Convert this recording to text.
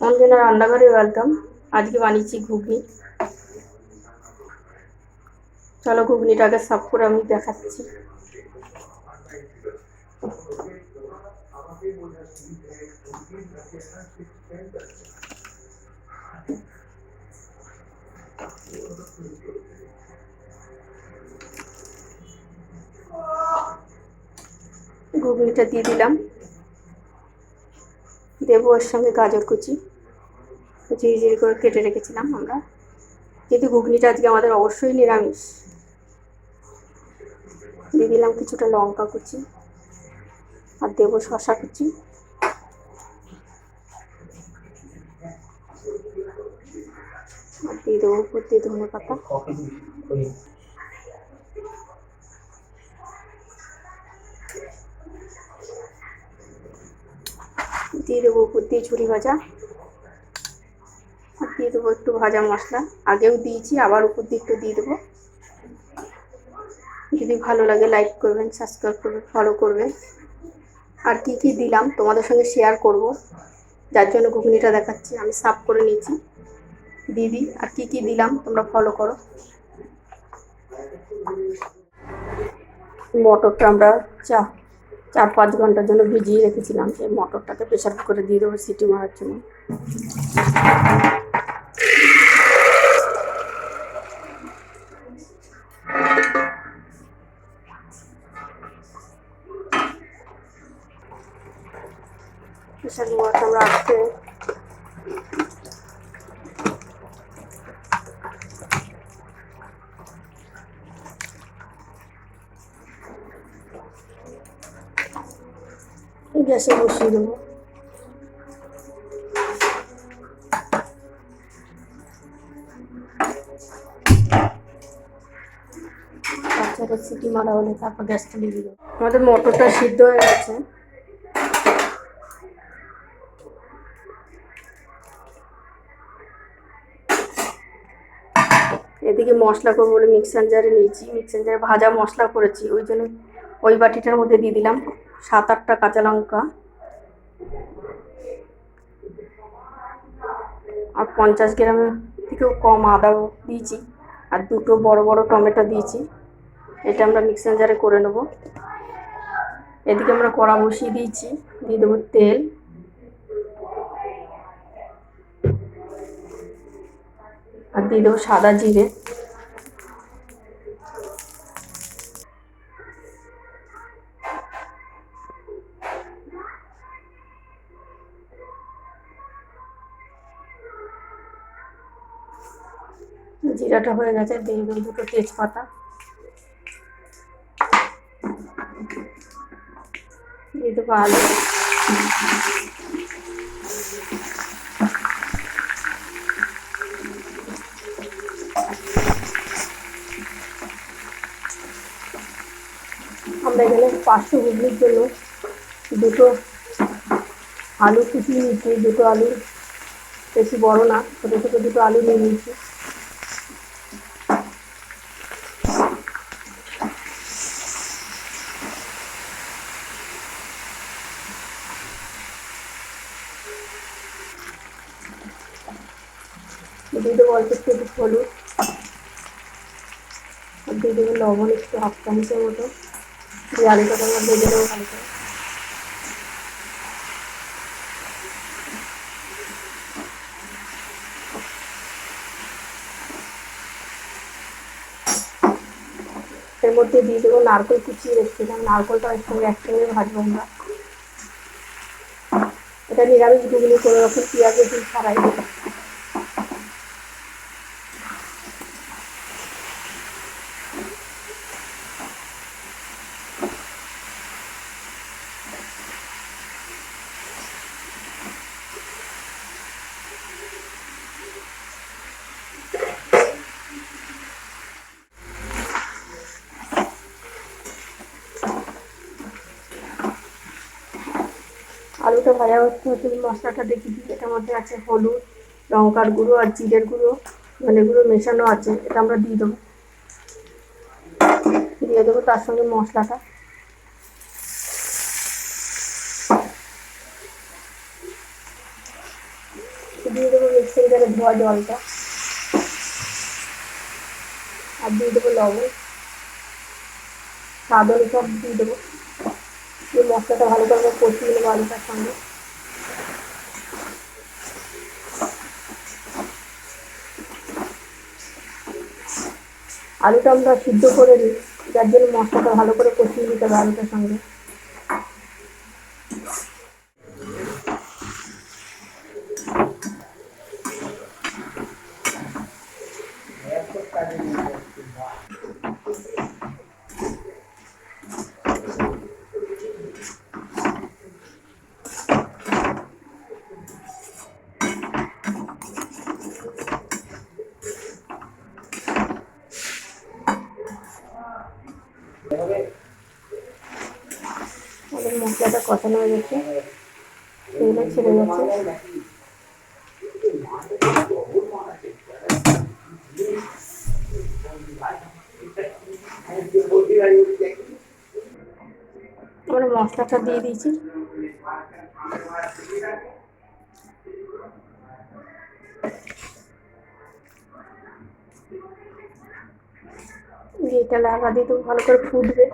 অঞ্জনা রান্নাঘরে ওয়েলকাম। আজকে বানিয়েছি ঘুগনি। চলো ঘুগনিটাকে সাফ করে আমি দেখাচ্ছি। ঘুগনিটা দিয়ে দিলাম, দেবো ওর সঙ্গে গাজর কুচি ঝিরিঝিরি করে কেটে রেখেছিলাম আমরা, কিন্তু ঘুগনিটা আজকে আমাদের অবশ্যই নিরামিষ। দিয়ে দিলাম কিছুটা লঙ্কা কুচি আর দেবো শশা কুচি। আর দিয়ে দেবো উপর দিয়ে ধনে পাতা। দিয়ে দেবো উপর দিয়ে ঝুরি ভাজা। আর দিয়ে দেবো একটু ভাজা মশলা, আগেও দিয়েছি, আবার উপর দিয়ে একটু দিয়ে দেবো। যদি ভালো লাগে লাইক করবেন, সাবস্ক্রাইব করবেন, ফলো করবেন। আর কি কি দিলাম তোমাদের সঙ্গে শেয়ার করব, যার জন্য ঘুগনিটা দেখাচ্ছি। আমি সাফ করে নিয়েছি দিদি, আর কি কি দিলাম তোমরা ফলো করো। মটরটা আমরা 4-5 ঘন্টার জন্য ভিজিয়ে রেখেছিলাম। এই মটরটাকে প্রেশার কুকারে দিয়ে দেবো সিটি মারার জন্য। প্রেশার কুকারটা আমরা আজকে গ্যাসে বসিয়ে দেবো। বাচ্চাটা সিটি মারা হলে তারপর গ্যাসটা দিয়ে দেবো। আমাদের মটরটা সিদ্ধ হয়ে গেছে। এদিকে মশলা করবো বলে মিক্সার জারে নিয়েছি, মিক্সার জারে ভাজা মশলা করেছি, ওই জন্য ওই বাটিটার মধ্যে দিয়ে দিলাম 7-8টা কাঁচা লঙ্কা আর 50 গ্রামের থেকেও কম আদা দিয়েছি, আর 2টো বড় বড় টমেটো দিয়েছি। এটা আমরা মিক্সার জারে করে নেব। এদিকে আমরা কড়া বসিয়ে দিয়েছি, দিয়ে দেবো তেল, আর দিয়ে দেবো সাদা জিরে। জিরাটা হয়ে গেছে, দিয়ে দেবো 2টো তেজপাতা, দিয়ে দেবো আলু, আমরা এখানে 500 ঘুগনির জন্য 2টো আলু কুচিয়ে নিয়েছি। 2টো আলু বেশি বড় না, ছোটো ছোটো 2টো আলু নিয়ে নিয়েছি। দিয়ে দেবো অল্প একটু হলুদ, আর দিয়ে দেবো লবণ একটু 1/2 চামচের মতো। দিয়ে আলুটাকে আমরা ভেজে নেবো ভালো করে। এর মধ্যে দিয়ে দেবো নারকেল কুচিয়ে রেখেছিলাম, নারকেলটা একসঙ্গে ভাজবো আমরা। এটা নিরামিষ ঘুগনি, কোনো রকম পেঁয়াজ রসুন ছাড়াই। আলুটা ভাজা হচ্ছে হচ্ছে মশলাটা দেখি দিই। এটার মধ্যে আছে হলুদ, লঙ্কার গুঁড়ো আর জিরের গুঁড়ো, ধনে গুঁড়ো মেশানো আছে। এটা আমরা দিয়ে দেবো তার সঙ্গে মশলাটা। দিয়ে দেবো মিক্সিং জারে ধোয়া জলটা, আর দিয়ে দেবো লবণ, স্বাদ অনুসার দিয়ে দেবো। দিয়ে মশলাটা ভালো করে কষিয়ে নেবো আলুটার সঙ্গে। আলুটা আমরা সিদ্ধ করে নিই, যার জন্য মশলাটা ভালো করে কষিয়ে নিতে হবে আলুটার সঙ্গে। আমাদের মশলাটা কষানো হয়ে গেছে, তেলও ছেড়ে গেছে। আমরা মশলাটা দিয়ে দিয়েছি। এটা লাগা দিয়ে তো ভালো করে ফুটবে।